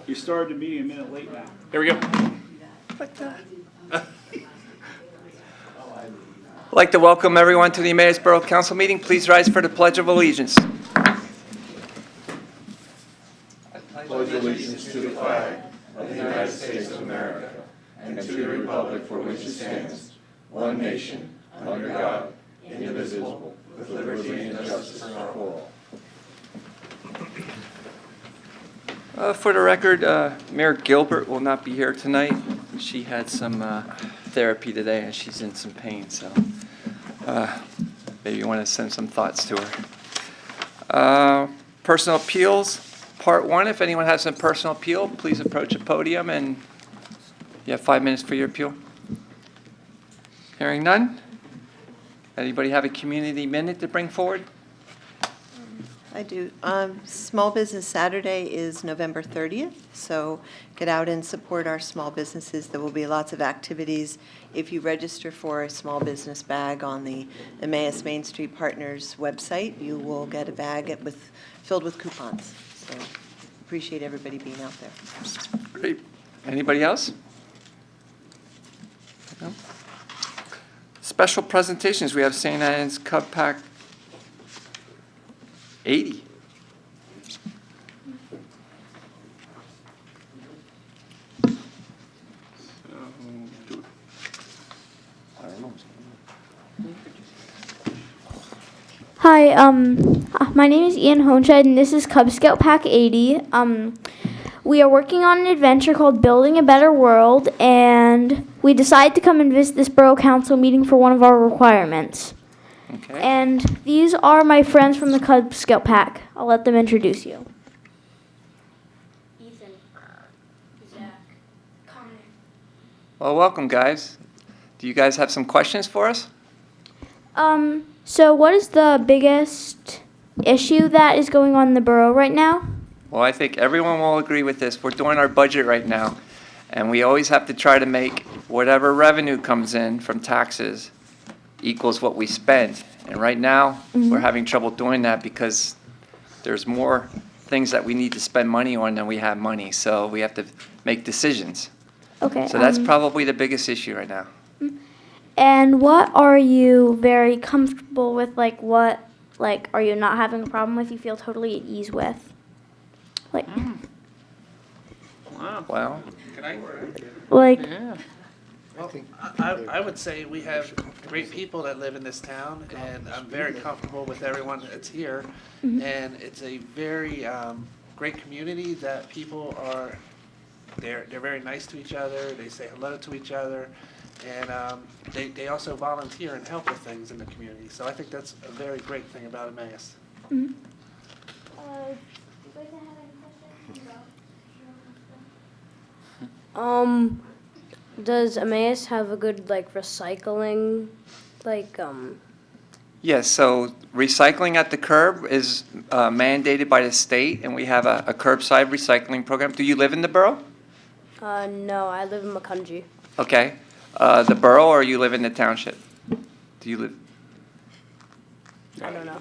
You started the meeting a minute late now. There we go. I'd like to welcome everyone to the Emmaus Borough Council meeting. Please rise for the Pledge of Allegiance. Pledge allegiance to the flag of the United States of America and to the republic for which it stands, one nation, under God, indivisible, with liberty and justice for all. For the record, Mayor Gilbert will not be here tonight. She had some therapy today and she's in some pain, so maybe you want to send some thoughts to her. Personal appeals, part 1. If anyone has some personal appeal, please approach the podium and you have 5 minutes for your appeal. Hearing none. Anybody have a community minute to bring forward? I do. Small Business Saturday is November 30th, so get out and support our small businesses. There will be lots of activities. If you register for a small business bag on the Emmaus Main Street Partners website, you will get a bag filled with coupons. So appreciate everybody being out there. Great. Anybody else? No? Special presentations. We have St. Anne's Cub Pack 80. Hi, my name is Ian Honeshead, and this is Cub Scout Pack 80. We are working on an adventure called Building a Better World, and we decided to come and visit this Borough Council meeting for one of our requirements. Okay. And these are my friends from the Cub Scout Pack. I'll let them introduce you. Ethan, Zach, Connor. Well, welcome, guys. Do you guys have some questions for us? So what is the biggest issue that is going on in the borough right now? Well, I think everyone will agree with this. We're doing our budget right now, and we always have to try to make whatever revenue comes in from taxes equals what we spend. And right now, we're having trouble doing that because there's more things that we need to spend money on than we have money. So we have to make decisions. Okay. So that's probably the biggest issue right now. And what are you very comfortable with? Are you not having a problem with? You feel totally at ease with? Well, Yeah. Well, I would say we have great people that live in this town, and I'm very comfortable with everyone that's here. And it's a very great community that people are, they're very nice to each other, they say hello to each other, and they also volunteer and help with things in the community. So I think that's a very great thing about Emmaus. do you guys have any questions? Does Emmaus have a good recycling yes, so recycling at the curb is mandated by the state, and we have a curbside recycling program. Do you live in the borough? No, I live in Macungie. Okay. The borough, or you live in the township? Do you live? I don't know.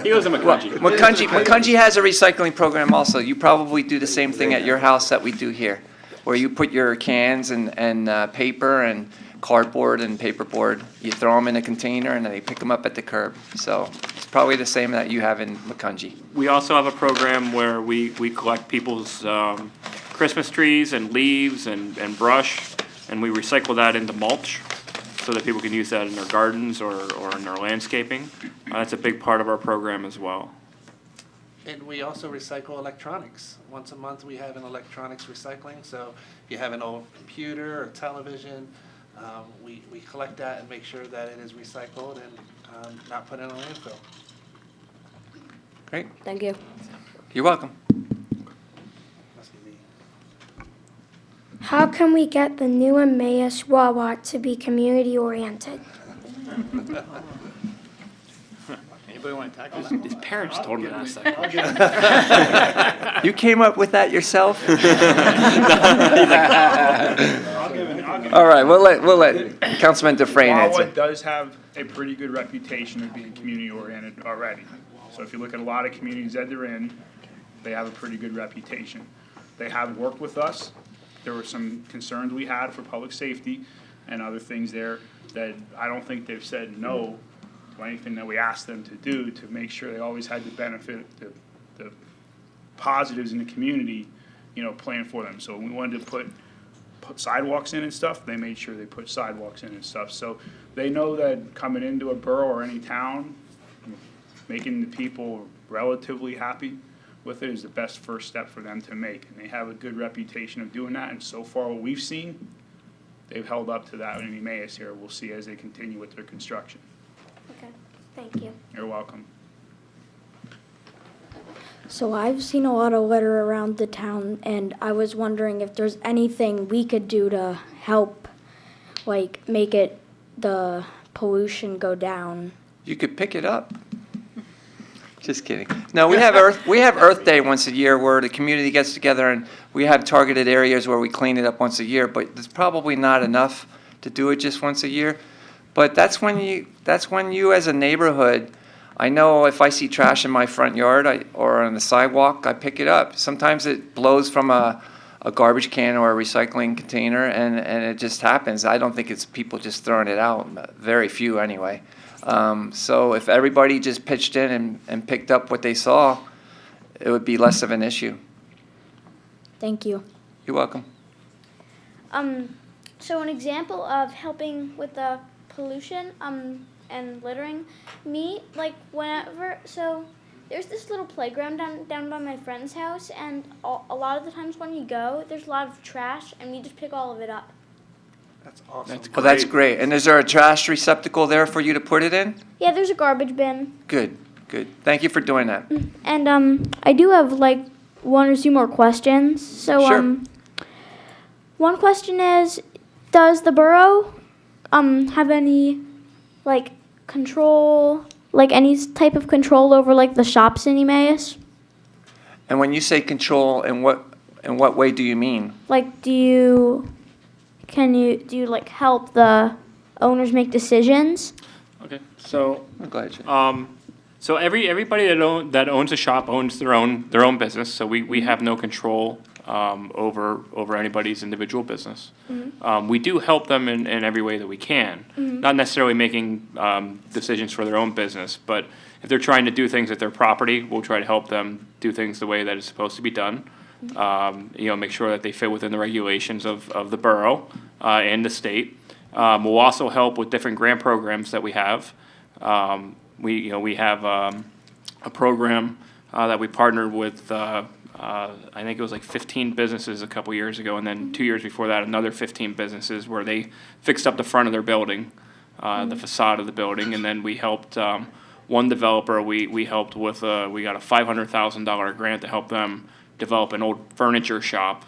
He lives in McCungie. Macungie has a recycling program also. You probably do the same thing at your house that we do here, where you put your cans and paper and cardboard and paperboard, you throw them in a container and then they pick them up at the curb. So it's probably the same that you have in Macungie. We also have a program where we collect people's Christmas trees and leaves and brush, and we recycle that into mulch so that people can use that in their gardens or in their landscaping. That's a big part of our program as well. And we also recycle electronics. Once a month, we have an electronics recycling. So if you have an old computer or television, we collect that and make sure that it is recycled and not put in a landfill. Great. Thank you. You're welcome. Must be me. How can we get the new Emmaus Wawa to be community-oriented? Anybody want to tackle that? His parents told him to ask that question. You came up with that yourself? All right, we'll let Councilman Dufresne answer. Wawa does have a pretty good reputation of being community-oriented already. So if you look at a lot of communities that they're in, they have a pretty good reputation. they have worked with us. There were some concerns we had for public safety and other things there that I don't think they've said no to anything that we asked them to do to make sure they always had the benefit, the positives in the community, planned for them. So we wanted to put sidewalks in and stuff, they made sure they put sidewalks in and stuff. So they know that coming into a borough or any town, making the people relatively happy with it is the best first step for them to make. And they have a good reputation of doing that, and so far what we've seen, they've held up to that in Emmaus here. We'll see as they continue with their construction. Okay, thank you. You're welcome. So I've seen a lot of litter around the town, and I was wondering if there's anything we could do to help, like, make the pollution go down. You could pick it up. Just kidding. No, we have Earth Day once a year where the community gets together and we have targeted areas where we clean it up once a year, but it's probably not enough to do it just once a year. But that's when you as a neighborhood, I know if I see trash in my front yard or on the sidewalk, I pick it up. Sometimes it blows from a garbage can or a recycling container, and it just happens. I don't think it's people just throwing it out, very few anyway. So if everybody just pitched in and picked up what they saw, it would be less of an issue. Thank you. You're welcome. So an example of helping with the pollution, and littering, so there's this little playground down by my friend's house, and a lot of the times when you go, there's a lot of trash, and we just pick all of it up. That's awesome. Well, that's great. And is there a trash receptacle there for you to put it in? Yeah, there's a garbage bin. Good. Thank you for doing that. And I do have one or two more questions. So Sure. One question is, does the borough have any control, any type of control over the shops in Emmaus? And when you say control, in what way do you mean? Do you help the owners make decisions? Okay, so Go ahead, Jay. so everybody that owns a shop owns their own business. So we have no control over anybody's individual business. We do help them in every way that we can. Not necessarily making decisions for their own business, but if they're trying to do things at their property, we'll try to help them do things the way that it's supposed to be done. Make sure that they fit within the regulations of the borough and the state. We'll also help with different grant programs that we have. We have a program that we partnered with. I think it was 15 businesses a couple years ago, and then 2 years before that, another 15 businesses where they fixed up the front of their building, the facade of the building, and then we helped one developer. We helped with we got a $500,000 grant to help them develop an old furniture shop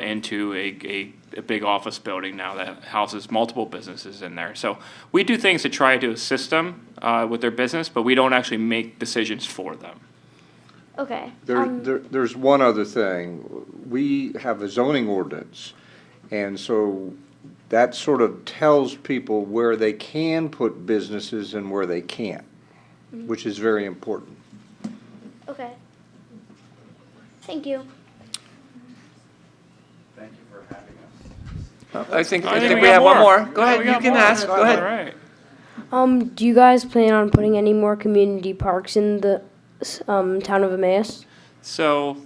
into a big office building now that houses multiple businesses in there. So we do things to try to assist them with their business, but we don't actually make decisions for them. Okay. There's one other thing. We have a zoning ordinance, and so that sort of tells people where they can put businesses and where they can't, which is very important. Okay. Thank you. Thank you for having us. I think we we got have one more. more. Go Yeah, ahead, we you got can more. ask. Go All ahead. right. Do you guys plan on putting any more community parks in the town of Emmaus? So,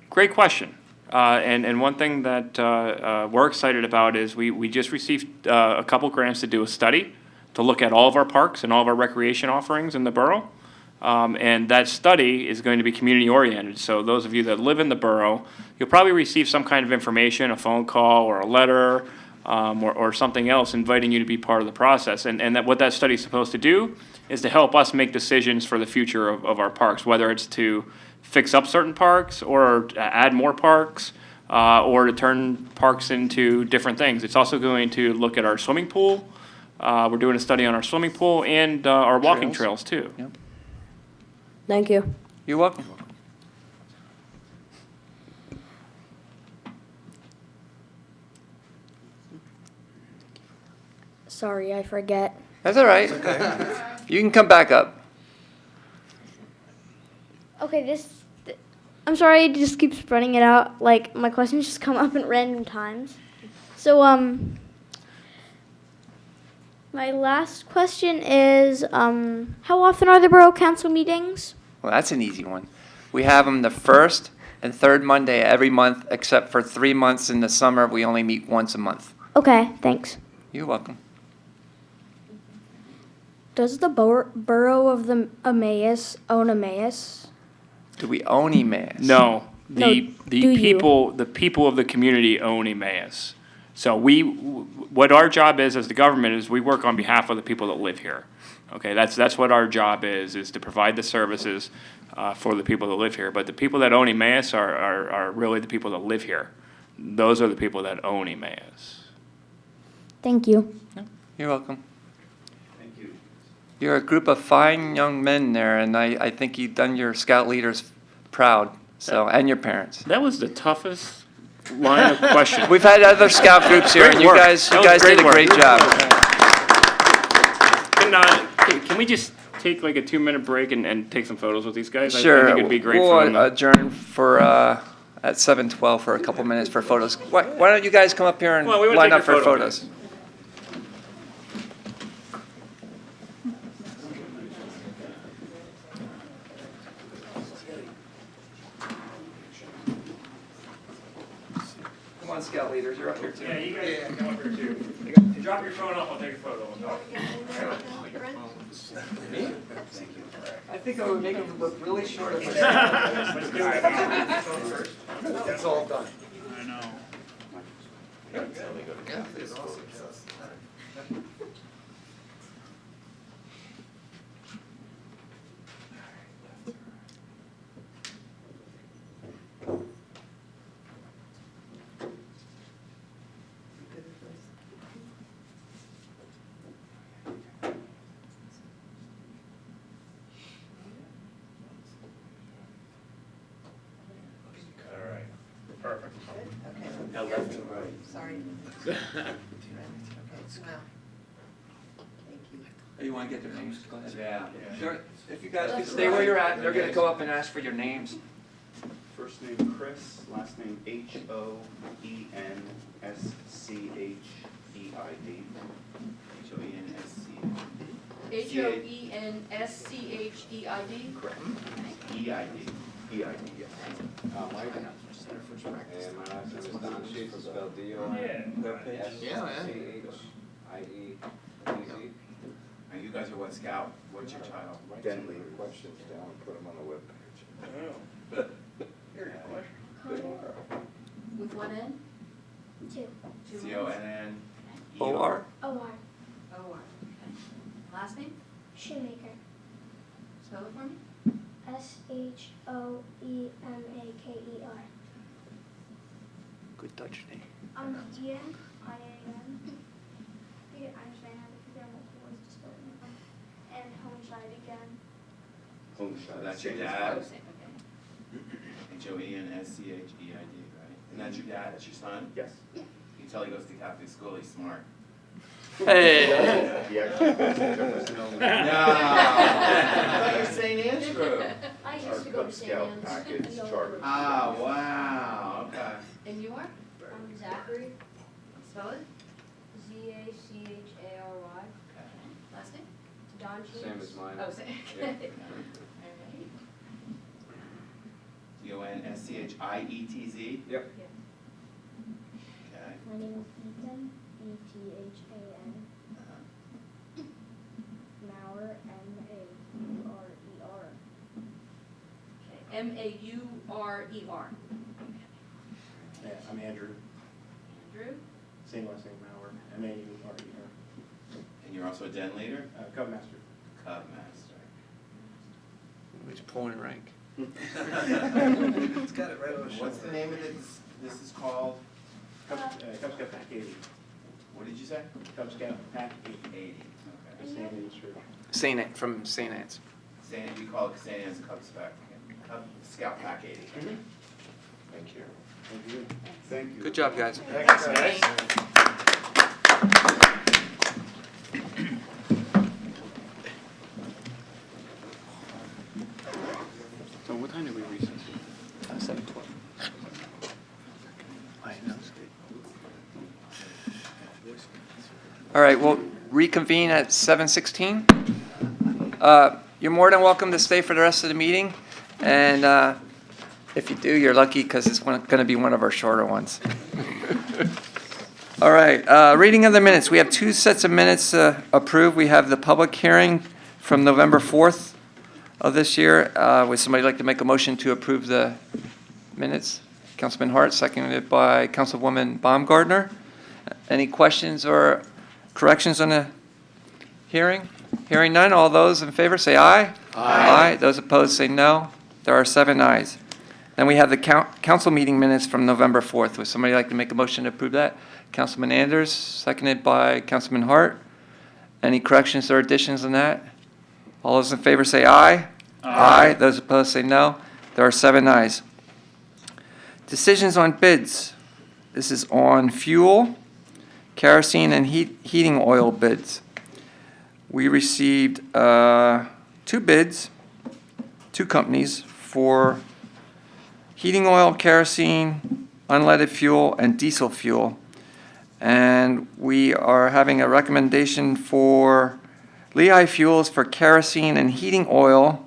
great question. And one thing that we're excited about is we just received a couple grants to do a study to look at all of our parks and all of our recreation offerings in the borough. And that study is going to be community oriented. So those of you that live in the borough, you'll probably receive some kind of information, a phone call or a letter, or something else inviting you to be part of the process. And what that study is supposed to do is to help us make decisions for the future of our parks, whether it's to fix up certain parks or add more parks, or to turn parks into different things. It's also going to look at our swimming pool. We're doing a study on our swimming pool and our walking trails too. Yep. Thank you. You're welcome. Sorry, I forget. That's all right. You can come back up. Okay, I'm sorry, it just keeps spreading it out. Like, my questions just come up at random times. So, my last question is, how often are the Borough Council meetings? Well, that's an easy one. We have them the first and third Monday every month, except for 3 months in the summer, we only meet once a month. Okay, thanks. You're welcome. Does the borough of the Emmaus own Emmaus? Do we own Emmaus? No, No, the do you? people of the community own Emmaus. So what our job is as the government is we work on behalf of the people that live here. Okay, that's what our job is to provide the services for the people that live here. But the people that own Emmaus are really the people that live here. Those are the people that own Emmaus. Thank you. You're welcome. Thank you. You're a group of fine young men there, and I think you've done your scout leaders proud, so, and your parents. That was the toughest line of questioning. We've had other scout groups here, Great and you work. guys That was did a great great work. job. Can we just take like a 2-minute break and take some photos with these guys? I Sure. think it'd be great We'll for them. to- adjourn for, at 7:12 for a couple minutes for photos. Why don't you guys come up here and Come on, we wanna line take up your for photo. photos? Come on, scout leaders, you're up here too. Yeah, you guys can come up here too. Drop your phone off, I'll take a photo. I think I would make them look really short if I Let's do it. That's all done. I know. All right. Perfect. Now left and right. Sorry. Oh, you want to get their names? Go ahead. Yeah. Sure. If you guys could stay where you're at, they're gonna go up and ask for your names. First name Chris, last name Hoensched. Hoensched. Correct. EID, yes. Mike, and my last name is Don Schaefer, spelled D-O-N-S-C-H-I-E-T-Z. Now, you guys are what scout, what's your title? Then leave questions down and put them on the webpage. With one N? Two. CONN. O-R? O-R. O-R. Last name? Shoemaker. Spell it for me. S-H-O-E-M-A-K-E-R. Good Dutch name. Ian, I-A-N. I understand how to figure out multiple ways to spell it. And Hoensched again. Hoensched, that's your dad? Oh, same, okay. Hoensched, right? And that's your dad, that's your son? Yes. You can tell he goes to Catholic school, he's smart. Hey! No, I thought you were St. Andrew. I used Our to go Cub to St. Scout Anne's. package No. charter. Ah, wow, okay. And you are? I'm Zachary. Spell it. Z-A-C-H-A-R-Y. Last name? Don Sheets. Same as mine. Oh, same. Yeah. All right. Hoensched? Yep. Okay. My name is Ethan, E-T-H-A-N. Maurer, M-A-U-R-E-R. Okay. M-A-U-R-E-R. Yeah, I'm Andrew, Andrew? same last name, Maurer, M-A-U-R-E-R, And you're also a den leader? Cub Master. Cub master. Which point rank? It's got it right on the shoulder. What's the name of this is called? Cub Scout Pack 80. What did you say? Cub Scout Pack 80. 80, okay. St. Anne's Church. From St. Anne's. We call it St. Anne's Cub Scout Pack 80. Thank you. Thank you. Thank you. Good job, guys. Thanks, guys. So what time did we recess? All right, we'll reconvene at 7:16. You're more than welcome to stay for the rest of the meeting, and if you do, you're lucky because it's going to be one of our shorter ones. All right, reading of the minutes. We have two sets of minutes to approve. We have the public hearing from November 4th of this year. Would somebody like to make a motion to approve the minutes? Councilman Hart, seconded by Councilwoman Baumgartner. Any questions or corrections on the hearing? Hearing none, all those in favor say aye. Aye. Those opposed say no. There are 7 ayes. Then we have the council meeting minutes from November 4th. Would somebody like to make a motion to approve that? Councilman Anders, seconded by Councilman Hart. Any corrections or additions on that? All those in favor say aye. Aye. Those opposed say no. There are 7 ayes. Decisions on bids. This is on fuel, kerosene, and heating oil bids. We received 2 bids, 2 companies for heating oil, kerosene, unleaded fuel, and diesel fuel. And we are having a recommendation for Lehigh Fuels for kerosene and heating oil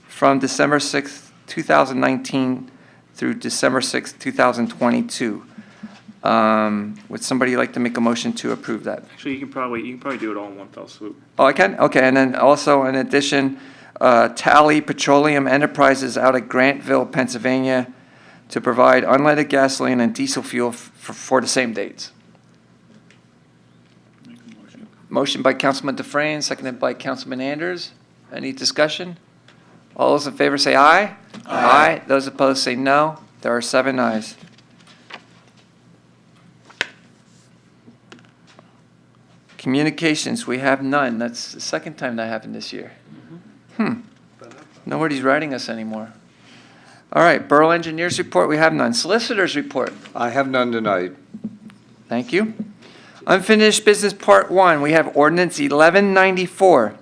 from December 6th, 2019 through December 6th, 2022. Would somebody like to make a motion to approve that? Actually, you can probably do it all in one fell swoop. Oh, I can? Okay, and then also in addition, Tally Petroleum Enterprises out of Grantville, Pennsylvania, to provide unleaded gasoline and diesel fuel for the same dates. Make a motion. Motion by Councilman Dufresne, seconded by Councilman Anders. Any discussion? All those in favor say aye. Aye. Those opposed say no. There are 7 ayes. Communications, we have none. That's the second time that happened this year. Nobody's writing us anymore. All right, Borough Engineers Report, we have none. Solicitors Report. I have none tonight. Thank you. Unfinished Business Part 1, we have Ordinance 1194,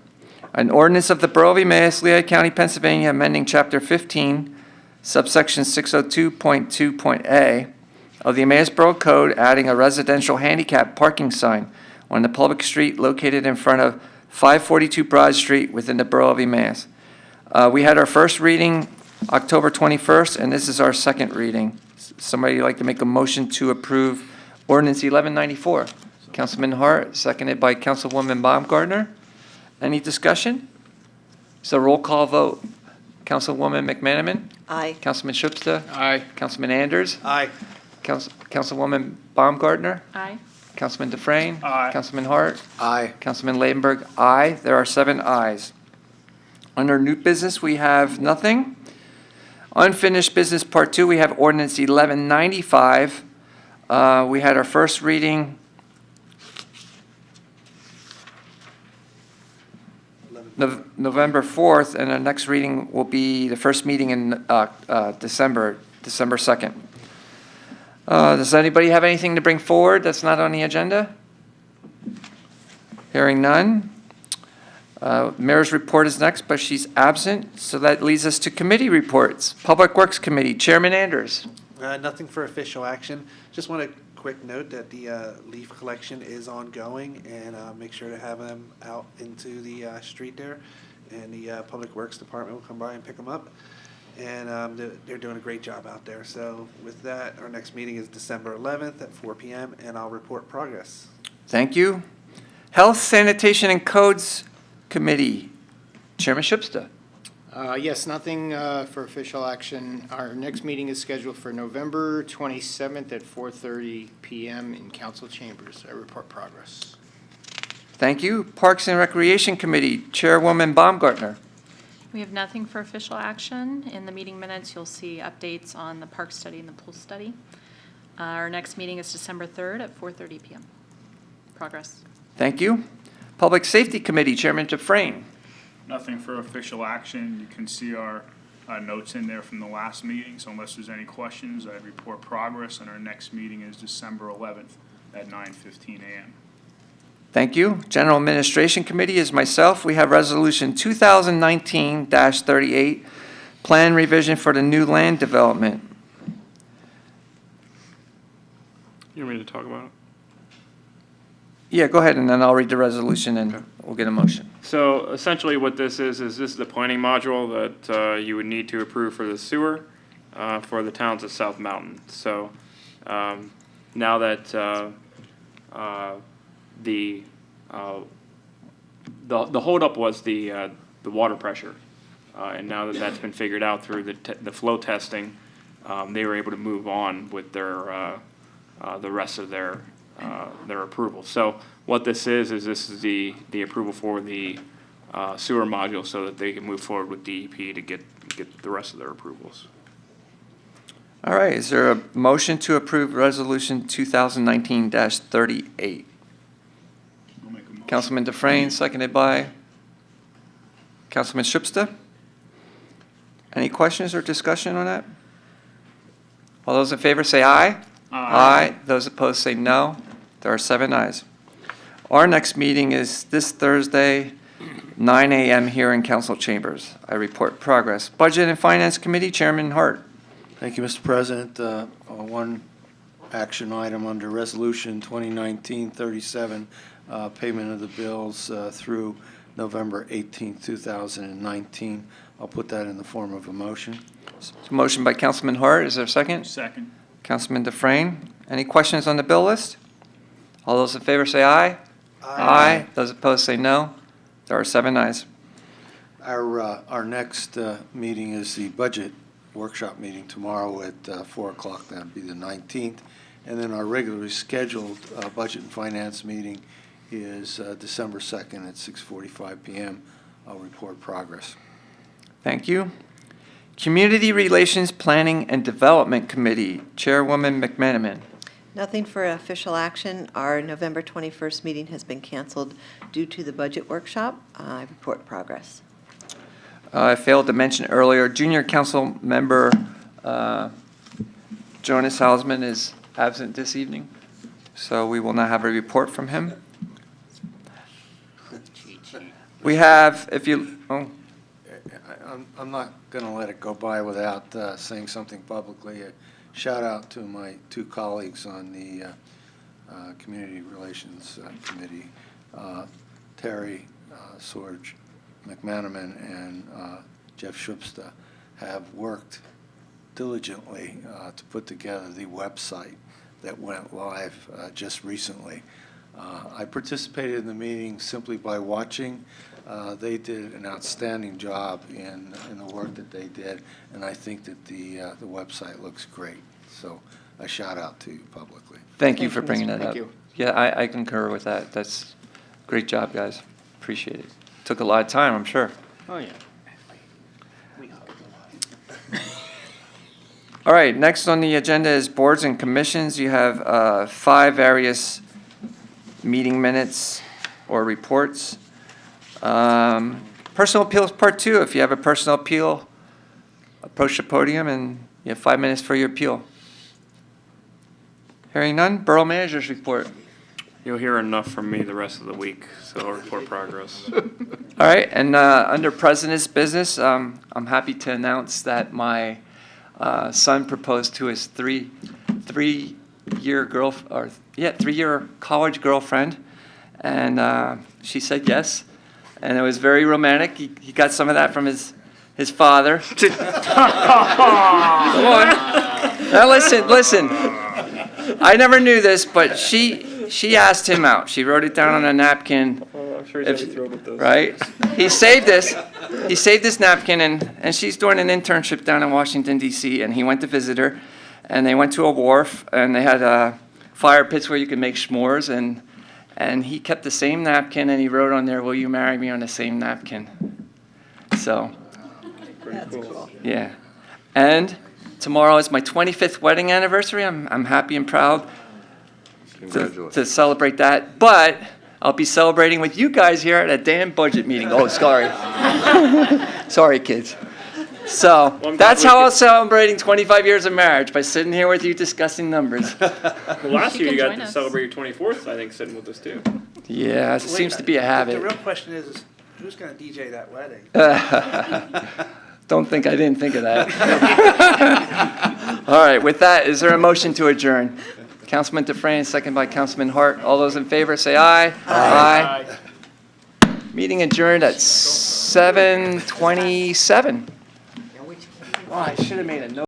an ordinance of the Borough of Emmaus, Lehigh County, Pennsylvania, amending Chapter 15, subsection 602.2.a of the Emmaus Borough Code, adding a residential handicap parking sign on the public street located in front of 542 Broad Street within the Borough of Emmaus. We had our first reading October 21st, and this is our second reading. Somebody like to make a motion to approve Ordinance 1194? Councilman Hart, seconded by Councilwoman Baumgartner. Any discussion? It's a roll call vote. Councilwoman McManaman? Aye. Councilman Schubsta? Aye. Councilman Anders? Aye. Councilwoman Baumgartner? Aye. Councilman Dufresne? Aye. Councilman Hart? Aye. Councilman Ladenburg? Aye. There are 7 ayes. Under new business, we have nothing. Unfinished business part 2, we have ordinance 1195. We had our first reading November 4th, and our next reading will be the first meeting in December 2nd. Does anybody have anything to bring forward that's not on the agenda? Hearing none. Mayor's report is next, but she's absent, so that leads us to committee reports. Public Works Committee, Chairman Anders. Nothing for official action. Just want a quick note that the leaf collection is ongoing, and make sure to have them out into the street there, and the Public Works Department will come by and pick them up. And they're doing a great job out there. So with that, our next meeting is December 11th at 4 p.m., and I'll report progress. Thank you. Health, Sanitation, and Codes Committee, Chairman Schubsta. Yes, nothing for official action. Our next meeting is scheduled for November 27th at 4:30 p.m. in council chambers. I report progress. Thank you. Parks and Recreation Committee, Chairwoman Baumgartner. We have nothing for official action. In the meeting minutes, you'll see updates on the park study and the pool study. Our next meeting is December 3rd at 4:30 p.m. Progress. Thank you. Public Safety Committee, Chairman Dufresne. Nothing for official action. You can see our notes in there from the last meeting, so unless there's any questions, I report progress, and our next meeting is December 11th at 9:15 a.m. Thank you. General Administration Committee is myself. We have Resolution 2019-38, Plan Revision for the New Land Development. You want me to talk about it? Yeah, go ahead, and then I'll read the resolution, and we'll get a motion. So essentially what this is this is the planning module that you would need to approve for the sewer for the towns of South Mountain. So now that the holdup was the water pressure, and now that that's been figured out through the flow testing, they were able to move on with their the rest of their approval. So what this is this is the approval for the sewer module so that they can move forward with DEP to get the rest of their approvals. All right, is there a motion to approve Resolution 2019-38? I'll make a motion. Councilman Dufresne, seconded by Councilman Schubsta. Any questions or discussion on that? All those in favor say aye. Aye. Those opposed say no. There are 7 ayes. Our next meeting is this Thursday, 9 a.m. here in council chambers. I report progress. Budget and Finance Committee, Chairman Hart. Thank you, Mr. President. One action item under Resolution 2019-37, payment of the bills through November 18, 2019. I'll put that in the form of a motion. Motion by Councilman Hart. Is there a second? Second. Councilman Dufresne. Any questions on the bill list? All those in favor say aye. Aye. Those opposed say no. There are 7 ayes. Our next meeting is the budget workshop meeting tomorrow at 4 o'clock. That'll be the 19th. And then our regularly scheduled budget and finance meeting is December 2nd at 6:45 p.m. I'll report progress. Thank you. Community Relations Planning and Development Committee, Chairwoman McManaman. Nothing for official action. Our November 21st meeting has been canceled due to the budget workshop. I report progress. I failed to mention earlier, Junior Council Member Jonas Hausman is absent this evening, so we will not have a report from him. We have, if you, I'm not going to let it go by without saying something publicly. A shout out to my 2 colleagues on the Community Relations Committee, Terry Sorge McManaman and Jeff Schubsta have worked diligently to put together the website that went live just recently. I participated in the meeting simply by watching. They did an outstanding job in the work that they did, and I think that the website looks great. So a shout out to you publicly. Thank you for bringing that up. Thank you. Yeah, I concur with that. That's great job, guys. Appreciate it. Took a lot of time, I'm sure. Oh, yeah. All right, next on the agenda is boards and commissions. You have 5 various meeting minutes or reports. Personal appeals part 2. If you have a personal appeal, approach the podium and you have 5 minutes for your appeal. Hearing none, Borough Manager's report. You'll hear enough from me the rest of the week, so I'll report progress. All right, and under President's business, I'm happy to announce that my son proposed to his three-year college girlfriend, and she said yes, and it was very romantic. He got some of that from his father. Come on. Now listen. I never knew this, but she asked him out. She wrote it down on a napkin. Oh, I'm sure he's thrilled with this. Right? He saved this napkin, and she's doing an internship down in Washington, D.C., and he went to visit her, and they went to a wharf, and they had fire pits where you could make s'mores, and he kept the same napkin, and he wrote on there, "Will you marry me?" on the same napkin. So, That's cool. yeah. And tomorrow is my 25th wedding anniversary. I'm happy and proud to celebrate that. But I'll be celebrating with you guys here at a damn budget meeting. Oh, sorry. Sorry, kids. So that's how I'm celebrating 25 years of marriage, by sitting here with you discussing numbers. Well, last You year you can got join to us. celebrate your 24th, I think, sitting with us too. Yeah, it seems to be a The habit. real question is who's going to DJ that wedding? Don't think I didn't think of that. All right, with that, is there a motion to adjourn? Councilman Dufresne, second by Councilman Hart. All those in favor, say aye. Aye. Meeting adjourned at 7:27. Oh, I should have made a note.